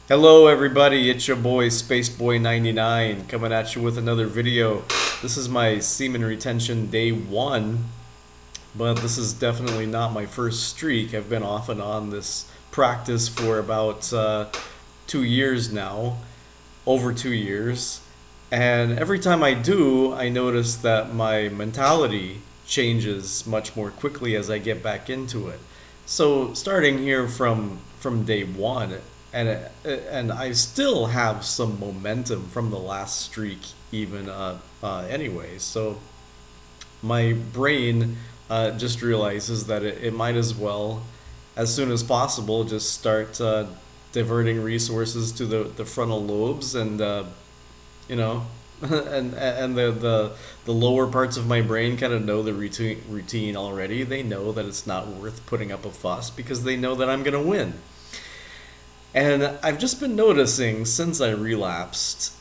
Hello everybody, it's your boy Spaceboy99 coming at you with another video. This is my semen retention day 1, but this is definitely not my first streak. I've been off and on this practice for about 2 years now, over 2 years. And every time I do, I notice that my mentality changes much more quickly as I get back into it. So starting here from day 1, and I still have some momentum from the last streak even anyway. So my brain just realizes that it might as well, as soon as possible, just start diverting resources to the frontal lobes and you know and the lower parts of my brain kind of know the routine already. They know that it's not worth putting up a fuss because they know that I'm gonna win. And I've just been noticing since I relapsed.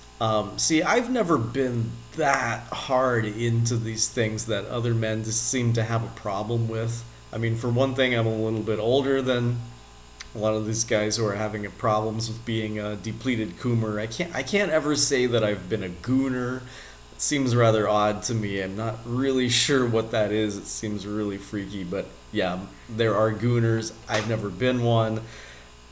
See, I've never been that hard into these things that other men just seem to have a problem with. I mean, for one thing, I'm a little bit older than a lot of these guys who are having problems with being a depleted coomer. I can't ever say that I've been a gooner. It seems rather odd to me. I'm not really sure what that is. It seems really freaky, but yeah, there are gooners. I've never been one.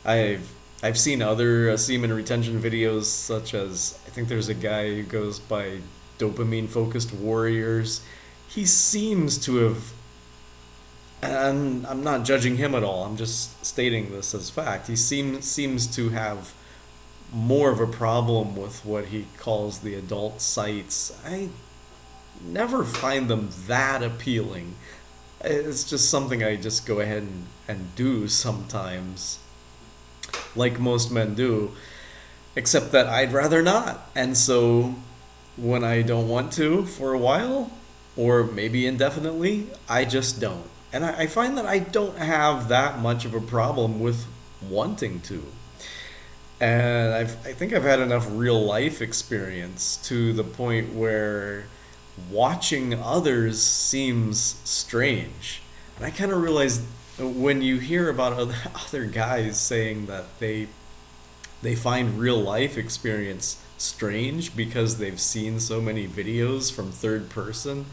I've I've seen other semen retention videos, such as I think there's a guy who goes by Dopamine Focused Warriors. He seems to have, and I'm not judging him at all. I'm just stating this as fact. He seems to have more of a problem with what he calls the adult sites. I never find them that appealing. It's just something I just go ahead and do sometimes, like most men do, except that I'd rather not. And so when I don't want to for a while, or maybe indefinitely, I just don't. And I find that I don't have that much of a problem with wanting to. And I think I've had enough real life experience to the point where watching others seems strange. And I kind of realized when you hear about other guys saying that they find real life experience strange because they've seen so many videos from third person,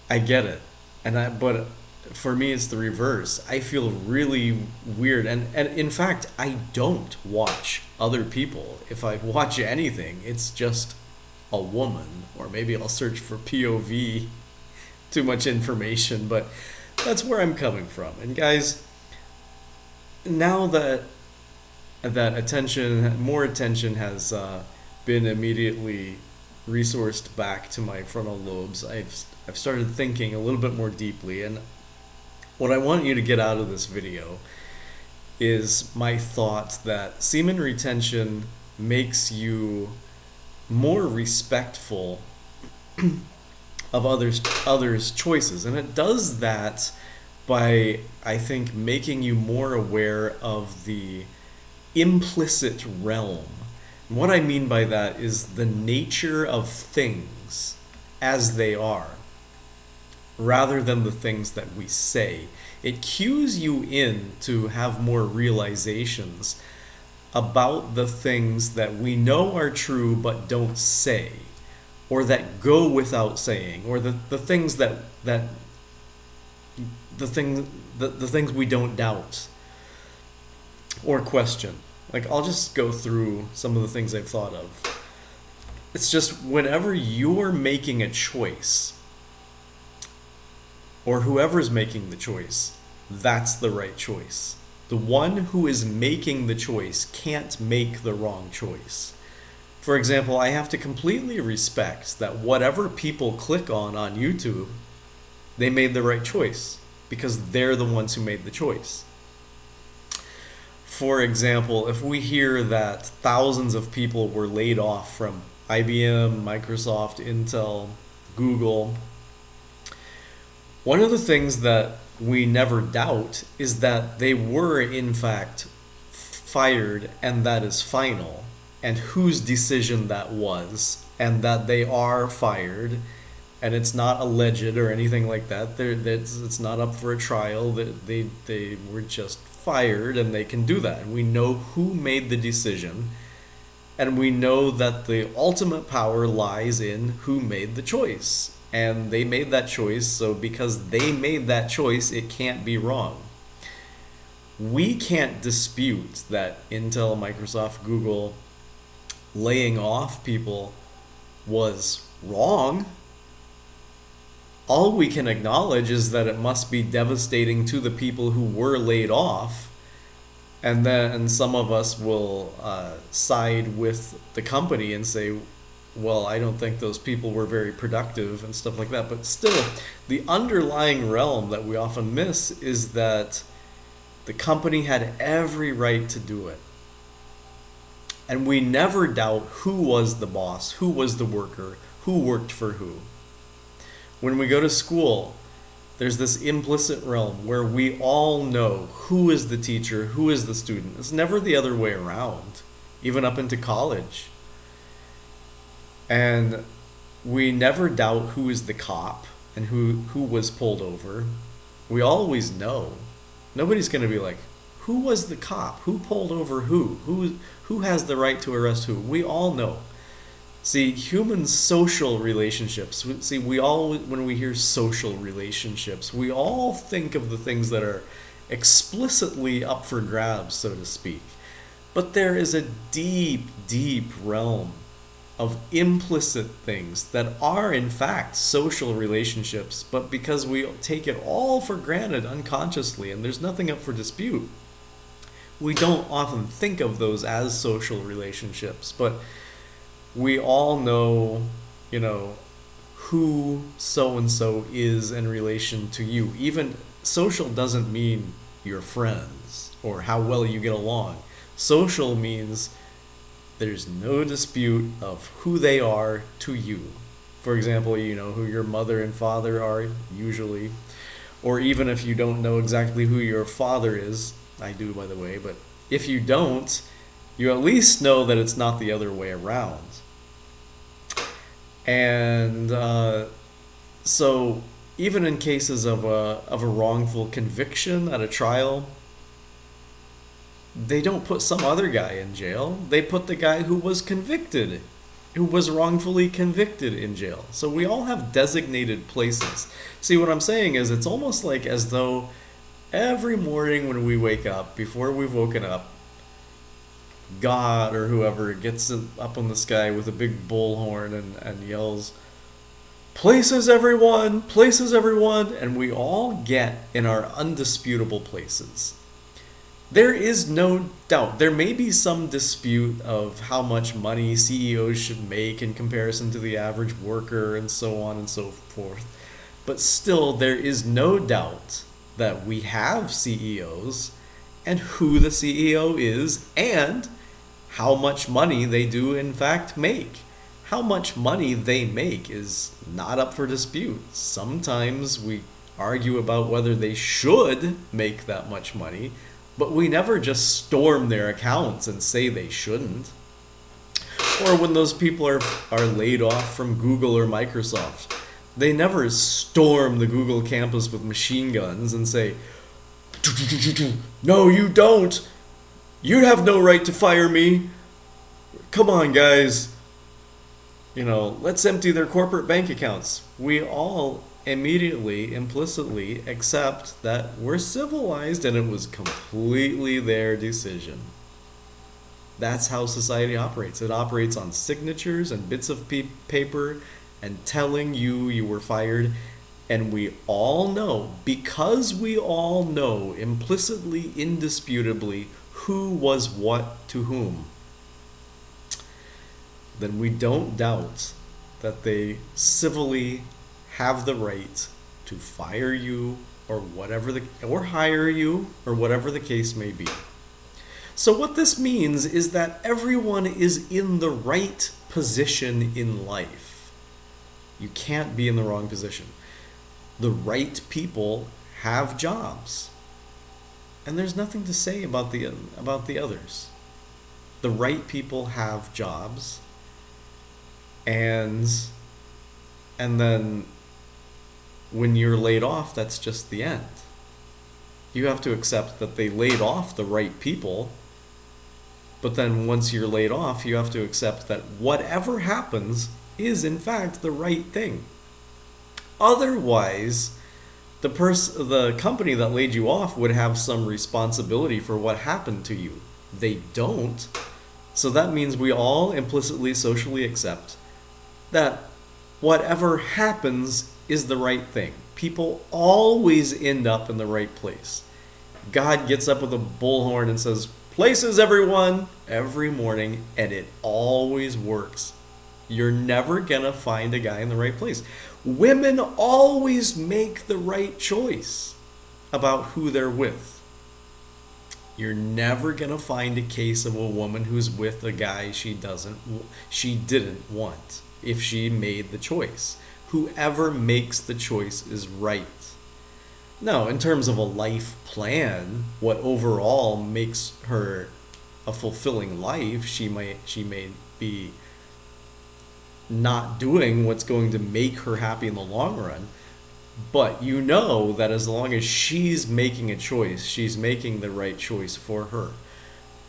I get it. But for me it's the reverse. I feel really weird, and in fact I don't watch other people. If I watch anything, it's just a woman, or maybe I'll search for POV. Too much information, but that's where I'm coming from. And guys, now that more attention has been immediately resourced back to my frontal lobes, I've started thinking a little bit more deeply. And what I want you to get out of this video is my thought that semen retention makes you more respectful of others' choices, and it does that by, I think, making you more aware of the implicit realm. And what I mean by that is the nature of things as they are, rather than the things that we say. It cues you in to have more realizations about the things that we know are true but don't say, or that go without saying, or the things that the things we don't doubt or question. Like, I'll just go through some of the things I've thought of. It's just whenever you're making a choice, or whoever's making the choice, that's the right choice. The one who is making the choice can't make the wrong choice. For example, I have to completely respect that whatever people click on YouTube, they made the right choice because they're the ones who made the choice. For example, if we hear that thousands of people were laid off from IBM, Microsoft, Intel, Google, one of the things that we never doubt is that they were in fact fired, and that is final, and whose decision that was, and that they are fired, and it's not alleged or anything like that. It's not up for a trial. They were just fired, and they can do that. And we know who made the decision, and we know that the ultimate power lies in who made the choice. And they made that choice, so because they made that choice, it can't be wrong. We can't dispute that Intel, Microsoft, Google laying off people was wrong. All we can acknowledge is that it must be devastating to the people who were laid off, and then some of us will side with the company and say, well, I don't think those people were very productive and stuff like that. But still, the underlying realm that we often miss is that the company had every right to do it. And we never doubt who was the boss, who was the worker, who worked for who. When we go to school, there's this implicit realm where we all know who is the teacher, who is the student. It's never the other way around, even up into college. And we never doubt who is the cop and who was pulled over. We always know. Nobody's going to be like, who was the cop? Who pulled over who? Who has the right to arrest who? We all know. See, human social relationships, we all, when we hear social relationships, we all think of the things that are explicitly up for grabs, so to speak. But there is a deep, deep realm of implicit things that are in fact social relationships, but because we take it all for granted unconsciously and there's nothing up for dispute, we don't often think of those as social relationships. But we all know, who so-and-so is in relation to you. Even social doesn't mean your friends or how well you get along. Social means there's no dispute of who they are to you. For example, you know who your mother and father are, usually. Or even if you don't know exactly who your father is, I do, by the way, but if you don't, you at least know that it's not the other way around. And so even in cases of a wrongful conviction at a trial, they don't put some other guy in jail. They put the guy who was convicted, who was wrongfully convicted, in jail. So we all have designated places. See, what I'm saying is it's almost like as though every morning when we wake up, before we've woken up, God or whoever gets up in the sky with a big bullhorn and yells, places everyone, and we all get in our undisputable places. There is no doubt. There may be some dispute of how much money CEOs should make in comparison to the average worker and so on and so forth. But still, there is no doubt that we have CEOs and who the CEO is and how much money they do in fact make. How much money they make is not up for dispute. Sometimes we argue about whether they should make that much money, but we never just storm their accounts and say they shouldn't. Or when those people are laid off from Google or Microsoft, they never storm the Google campus with machine guns and say, no, you don't. You have no right to fire me. Come on, guys. Let's empty their corporate bank accounts. We all immediately, implicitly accept that we're civilized and it was completely their decision. That's how society operates. It operates on signatures and bits of paper and telling you were fired. And we all know, because we all know implicitly, indisputably, who was what to whom, then we don't doubt that they civilly have the right to fire you or hire you or whatever the case may be. So what this means is that everyone is in the right position in life. You can't be in the wrong position. The right people have jobs. And there's nothing to say about the others. The right people have jobs. And then when you're laid off, that's just the end. You have to accept that they laid off the right people. But then once you're laid off, you have to accept that whatever happens is in fact the right thing. Otherwise, the company that laid you off would have some responsibility for what happened to you. They don't. So that means we all implicitly socially accept that whatever happens is the right thing. People always end up in the right place. God gets up with a bullhorn and says, "Places, everyone," every morning, and it always works. You're never gonna find a guy in the right place. Women always make the right choice about who they're with. You're never gonna find a case of a woman who's with a guy she didn't want if she made the choice. Whoever makes the choice is right. Now, in terms of a life plan, what overall makes her a fulfilling life, she may be not doing what's going to make her happy in the long run. But you know that as long as she's making a choice, she's making the right choice for her.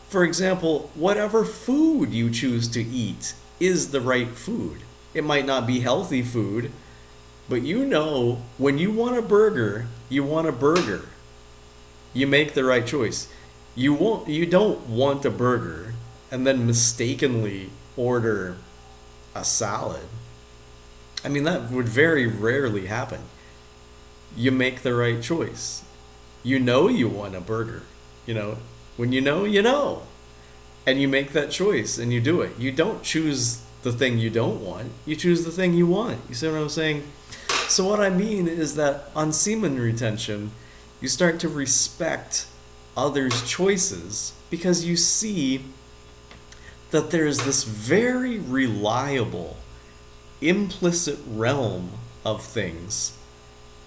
For example, whatever food you choose to eat is the right food. It might not be healthy food, but you know when you want a burger, you want a burger. You make the right choice. You don't want a burger and then mistakenly order a salad. I mean, that would very rarely happen. You make the right choice. You know you want a burger. You know, when you know, you know. And you make that choice and you do it. You don't choose the thing you don't want. You choose the thing you want. You see what I'm saying? So what I mean is that on semen retention, you start to respect others' choices because you see that there's this very reliable, implicit realm of things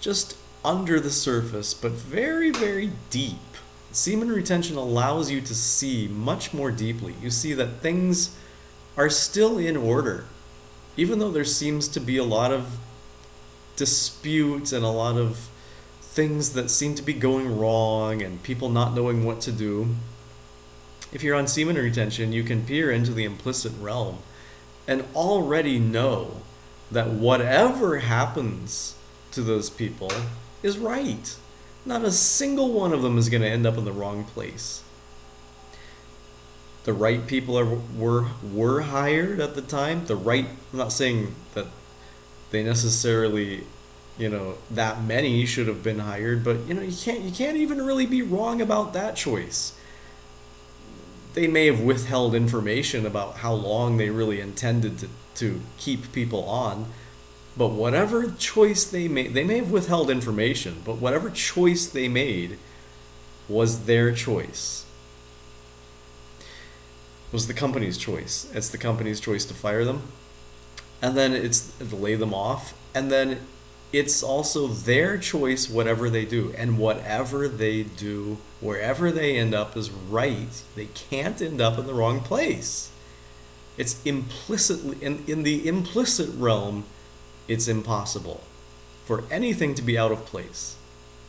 just under the surface, but very, very deep. Semen retention allows you to see much more deeply. You see that things are still in order, even though there seems to be a lot of disputes and a lot of things that seem to be going wrong and people not knowing what to do. If you're on semen retention, you can peer into the implicit realm and already know that whatever happens to those people is right. Not a single one of them is going to end up in the wrong place. The right people were hired at the time. I'm not saying that they necessarily, that many should have been hired, but you can't even really be wrong about that choice. They may have withheld information about how long they really intended to keep people on, but whatever choice they may have withheld information, but whatever choice they made was their choice. It was the company's choice. It's the company's choice to fire them, and then it's to lay them off, and then it's also their choice whatever they do. And whatever they do, wherever they end up is right. They can't end up in the wrong place. It's implicitly, in the implicit realm, it's impossible for anything to be out of place.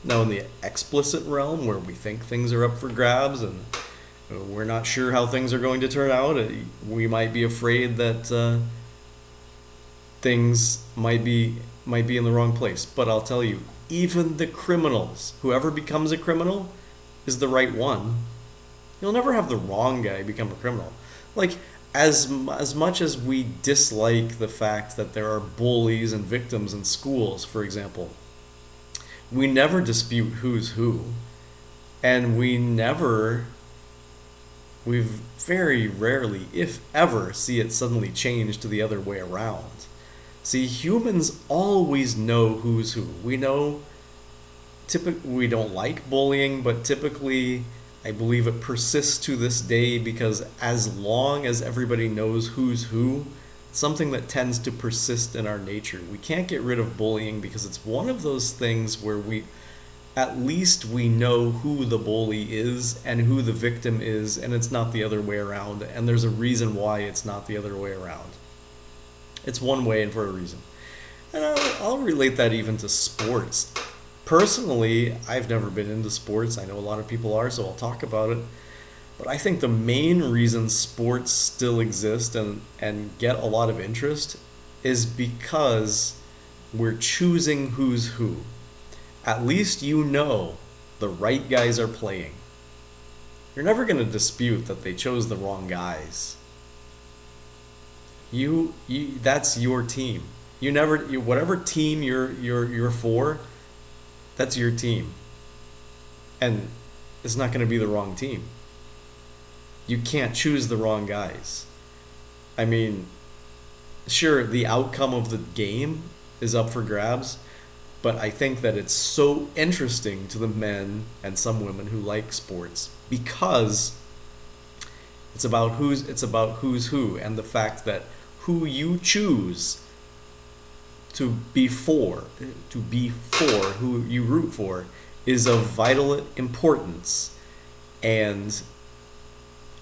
Now in the explicit realm, where we think things are up for grabs and we're not sure how things are going to turn out, we might be afraid that things might be in the wrong place. But I'll tell you, even the criminals, whoever becomes a criminal is the right one. You'll never have the wrong guy become a criminal. Like, as much as we dislike the fact that there are bullies and victims in schools, for example, we never dispute who's who. And we very rarely, if ever, see it suddenly change to the other way around. See, humans always know who's who. We know, we don't like bullying, but typically, I believe it persists to this day because as long as everybody knows who's who, it's something that tends to persist in our nature. We can't get rid of bullying because it's one of those things where at least we know who the bully is and who the victim is, and it's not the other way around, and there's a reason why it's not the other way around. It's one way and for a reason. And I'll relate that even to sports. Personally, I've never been into sports. I know a lot of people are, so I'll talk about it. But I think the main reason sports still exist and get a lot of interest is because we're choosing who's who. At least you know the right guys are playing. You're never going to dispute that they chose the wrong guys. You that's your team. Whatever team you're for, that's your team. And it's not going to be the wrong team. You can't choose the wrong guys. I mean, sure, the outcome of the game is up for grabs, but I think that it's so interesting to the men and some women who like sports because it's about who's who, and the fact that who you choose to be for, who you root for, is of vital importance and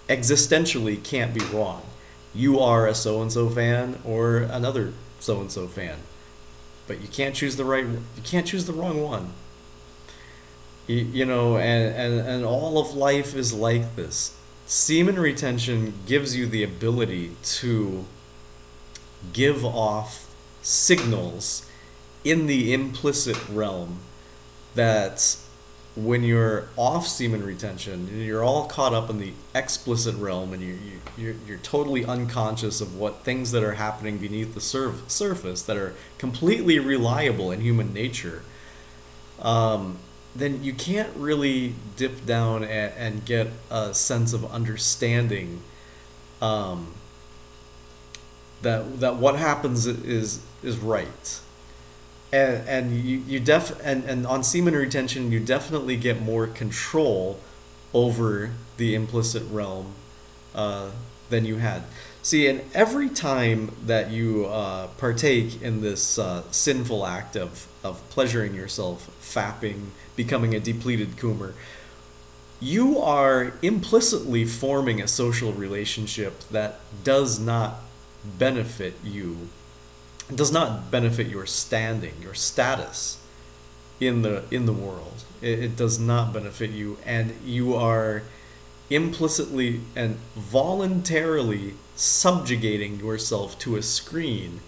existentially can't be wrong. You are a so-and-so fan or another so-and-so fan, but you can't choose the wrong one. And all of life is like this. Semen retention gives you the ability to give off signals in the implicit realm that when you're off semen retention, you're all caught up in the explicit realm, and you're totally unconscious of what things that are happening beneath the surface that are completely reliable in human nature. Then you can't really dip down and get a sense of understanding that what happens is right. And on semen retention, you definitely get more control over the implicit realm than you had. See, and every time that you partake in this sinful act of pleasuring yourself, fapping, becoming a depleted coomer, you are implicitly forming a social relationship that does not benefit you. It does not benefit your standing, your status in the world. It does not benefit you, and you are implicitly and voluntarily subjugating yourself to a screen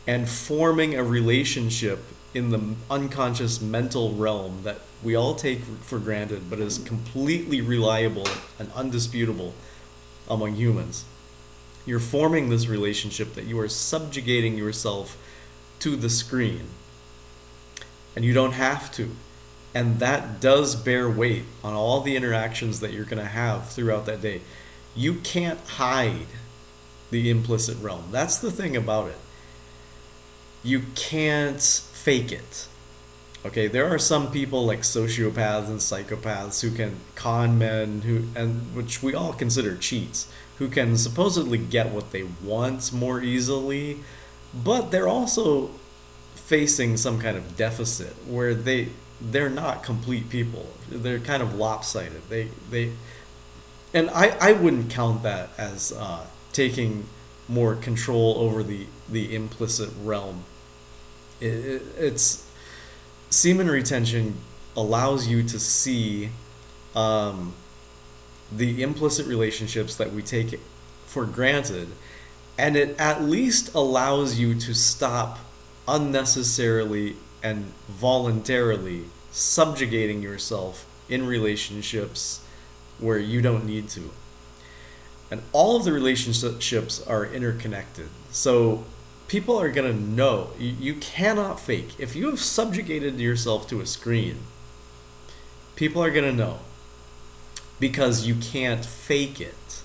and forming a relationship in the unconscious mental realm that we all take for granted, but is completely reliable and undisputable among humans. You're forming this relationship that you are subjugating yourself to the screen. And you don't have to. And that does bear weight on all the interactions that you're going to have throughout that day. You can't hide the implicit realm. That's the thing about it. You can't fake it. Okay, there are some people like sociopaths and psychopaths who can con men, which we all consider cheats, who can supposedly get what they want more easily, but they're also facing some kind of deficit where they're not complete people. They're kind of lopsided. And I wouldn't count that as taking more control over the implicit realm. It's semen retention allows you to see the implicit relationships that we take for granted, and it at least allows you to stop unnecessarily and voluntarily subjugating yourself in relationships where you don't need to. And all of the relationships are interconnected. So people are going to know. You cannot fake. If you have subjugated yourself to a screen, people are going to know. Because you can't fake it.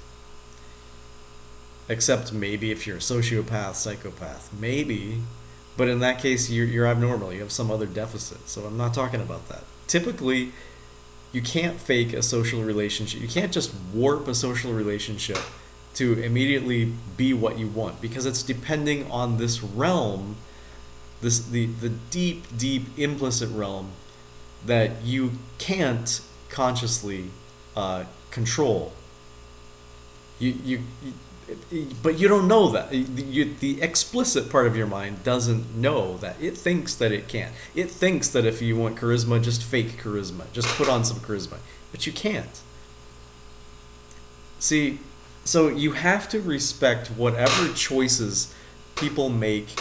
Except maybe if you're a sociopath, psychopath. Maybe. But in that case, you're abnormal. You have some other deficit. So I'm not talking about that. Typically, you can't fake a social relationship. You can't just warp a social relationship to immediately be what you want. Because it's depending on this realm, the deep, deep implicit realm that you can't consciously control. But you don't know that. The explicit part of your mind doesn't know that. It thinks that it can. It thinks that if you want charisma, just fake charisma, just put on some charisma, but you can't. See, so you have to respect whatever choices people make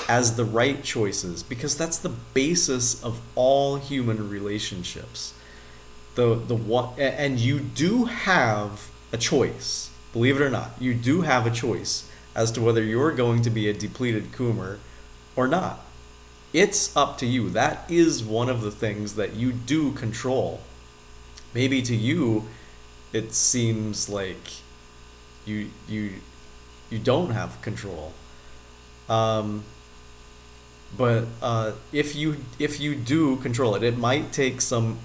as the right choices, because that's the basis of all human relationships. The what, and you do have a choice. Believe it or not, you do have a choice as to whether you're going to be a depleted Coomer or not. It's up to you. That is one of the things that you do control. Maybe to you, it seems like you don't have control. But if you do control it, it might take some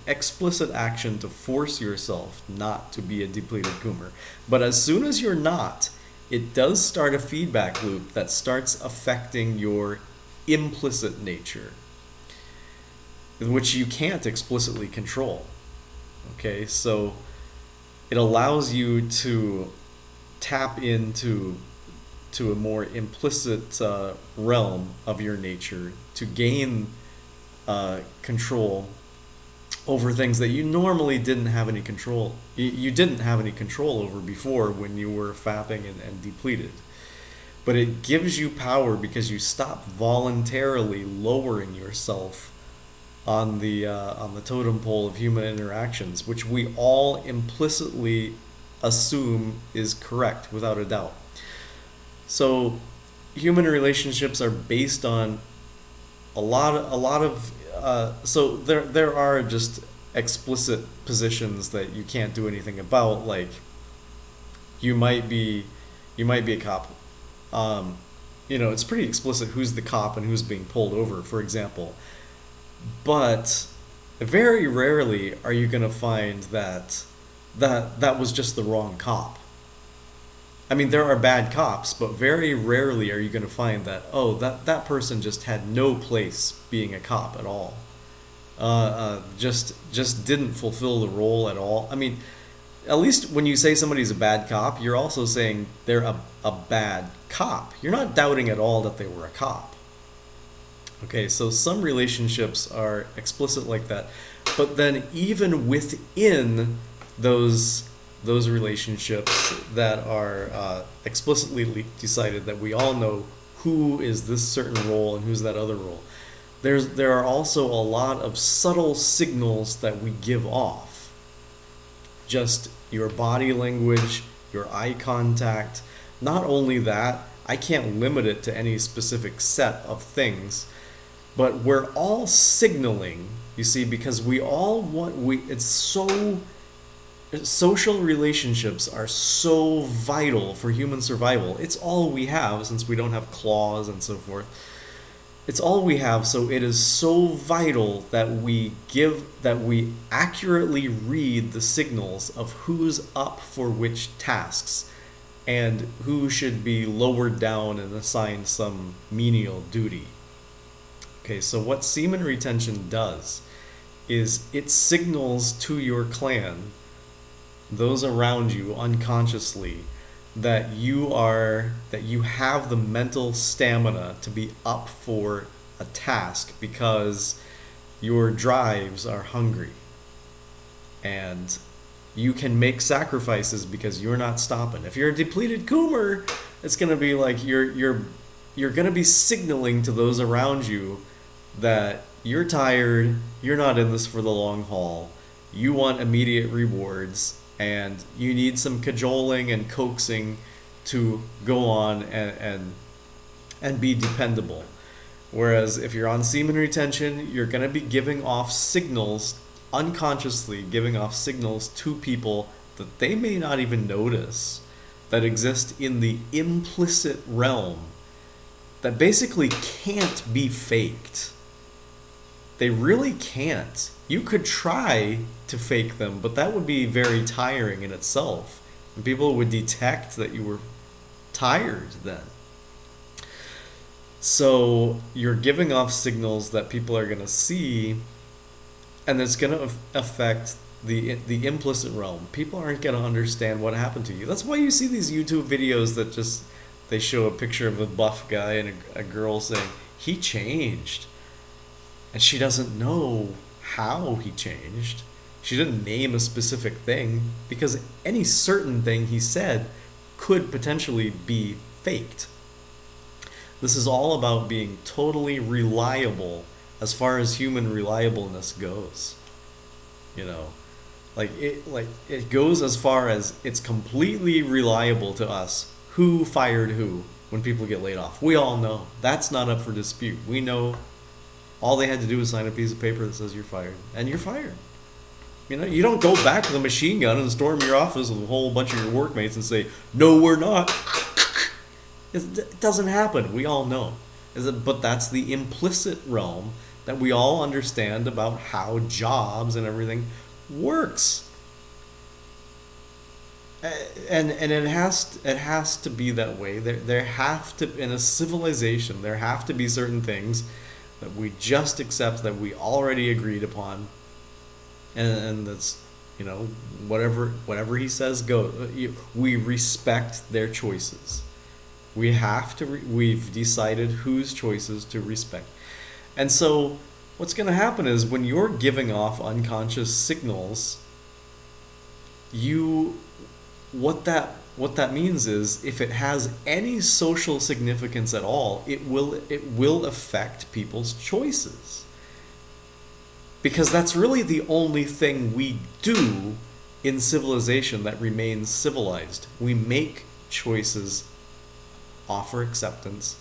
explicit action to force yourself not to be a depleted Coomer. But as soon as you're not, it does start a feedback loop that starts affecting your implicit nature, which you can't explicitly control. Okay, so it allows you to tap into a more implicit realm of your nature to gain control over things that you normally didn't have any control. You didn't have any control over before when you were fapping and depleted. But it gives you power because you stop voluntarily lowering yourself on the totem pole of human interactions, which we all implicitly assume is correct without a doubt. So human relationships are based on a lot of so there are just explicit positions that you can't do anything about, like you might be a cop. It's pretty explicit who's the cop and who's being pulled over, for example. But very rarely are you going to find that was just the wrong cop. I mean, there are bad cops, but very rarely are you going to find that, oh, that person just had no place being a cop at all. Just didn't fulfill the role at all. I mean, at least when you say somebody's a bad cop, you're also saying they're a bad cop. You're not doubting at all that they were a cop. Okay, so some relationships are explicit like that. But then even within those relationships that are explicitly decided, that we all know who is this certain role and who's that other role, there are also a lot of subtle signals that we give off. Just your body language, your eye contact. Not only that, I can't limit it to any specific set of things, but we're all signaling, you see, because we all want, it's so, social relationships are so vital for human survival. It's all we have, since we don't have claws and so forth. It's all we have, so it is so vital that we accurately read the signals of who's up for which tasks and who should be lowered down and assigned some menial duty. Okay, so what semen retention does is it signals to your clan, those around you unconsciously, that you have the mental stamina to be up for a task because your drives are hungry, and you can make sacrifices because you're not stopping. If you're a depleted Coomer, it's gonna be like you're gonna be signaling to those around you that you're tired, you're not in this for the long haul, you want immediate rewards, and you need some cajoling and coaxing to go on and be dependable. Whereas if you're on semen retention, you're going to be giving off signals, unconsciously giving off signals to people that they may not even notice, that exist in the implicit realm, that basically can't be faked. They really can't. You could try to fake them, but that would be very tiring in itself. And people would detect that you were tired then. So you're giving off signals that people are going to see, and it's going to affect the implicit realm. People aren't going to understand what happened to you. That's why you see these YouTube videos that just they show a picture of a buff guy and a girl saying he changed, and she doesn't know how he changed. She didn't name a specific thing because any certain thing he said could potentially be faked. This is all about being totally reliable as far as human reliableness goes. You know, like it goes as far as it's completely reliable to us who fired who when people get laid off. We all know. That's not up for dispute. We know all they had to do was sign a piece of paper that says you're fired, and you're fired. You know, you don't go back with a machine gun and storm your office with a whole bunch of your workmates and say, "No, we're not." It doesn't happen. We all know. But that's the implicit realm that we all understand about how jobs and everything works. And it has to be that way. There have to, in a civilization, there have to be certain things that we just accept, that we already agreed upon, and that's, you know, whatever he says go. We respect their choices. We have to. We've decided whose choices to respect, and so what's going to happen is when you're giving off unconscious signals, what that means is if it has any social significance at all, it will affect people's choices. Because that's really the only thing we do in civilization that remains civilized. We make choices, offer acceptance,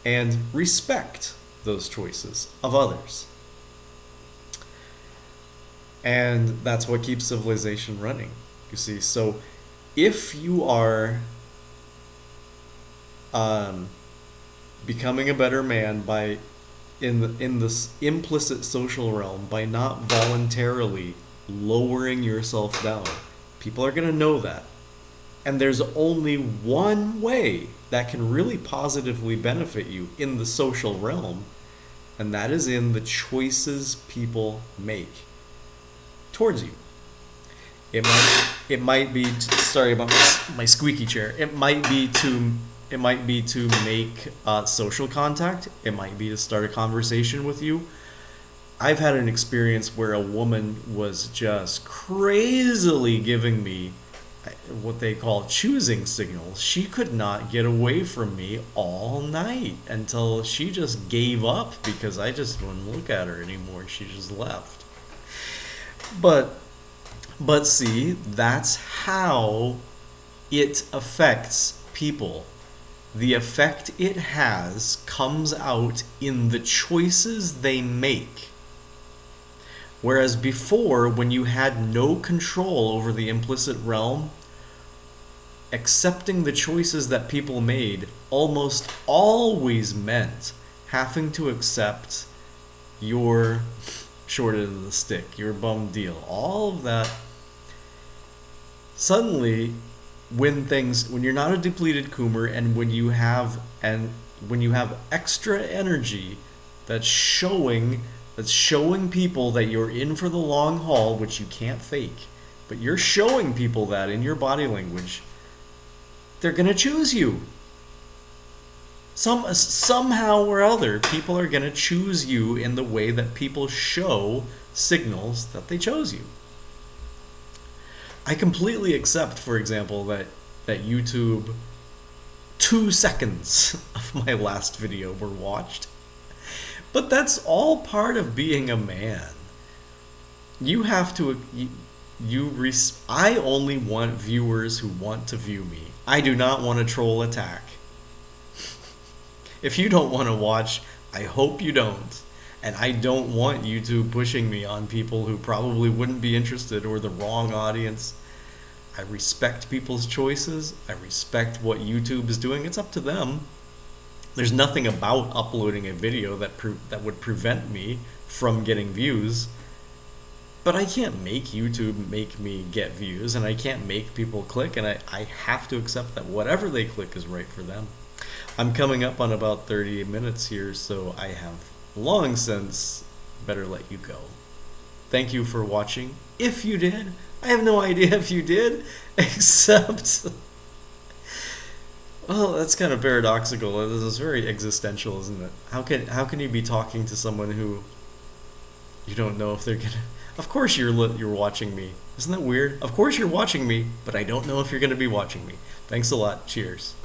and respect those choices of others. And that's what keeps civilization running, you see. So if you are becoming a better man by in this implicit social realm by not voluntarily lowering yourself down, people are going to know that. And there's only one way that can really positively benefit you in the social realm, and that is in the choices people make towards you. It might be sorry about my squeaky chair. It might be to make social contact. It might be to start a conversation with you. I've had an experience where a woman was just crazily giving me what they call choosing signals. She could not get away from me all night until she just gave up because I just wouldn't look at her anymore. She just left. But see, that's how it affects people. The effect it has comes out in the choices they make. Whereas before, when you had no control over the implicit realm, accepting the choices that people made almost always meant having to accept your short end of the stick, your bum deal, all of that. Suddenly, when you're not a depleted Coomer, and when you have extra energy that's showing people that you're in for the long haul, which you can't fake, but you're showing people that in your body language, they're gonna choose you. Somehow or other, people are gonna choose you in the way that people show signals that they chose you. I completely accept, for example, that YouTube 2 seconds of my last video were watched. But that's all part of being a man. You have to I only want viewers who want to view me. I do not want a troll attack. If you don't want to watch, I hope you don't. And I don't want YouTube pushing me on people who probably wouldn't be interested or the wrong audience. I respect people's choices. I respect what YouTube is doing. It's up to them. There's nothing about uploading a video that would prevent me from getting views. But I can't make YouTube make me get views, and I can't make people click, and I have to accept that whatever they click is right for them. I'm coming up on about 38 minutes here, so I have long since better let you go. thank you for watching. If you did, I have no idea if you did, except... Well, that's kind of paradoxical. This is very existential, isn't it? How can you be talking to someone who you don't know if they're gonna... Of course you're watching me. Isn't that weird? Of course you're watching me, but I don't know if you're gonna be watching me. Thanks a lot. Cheers.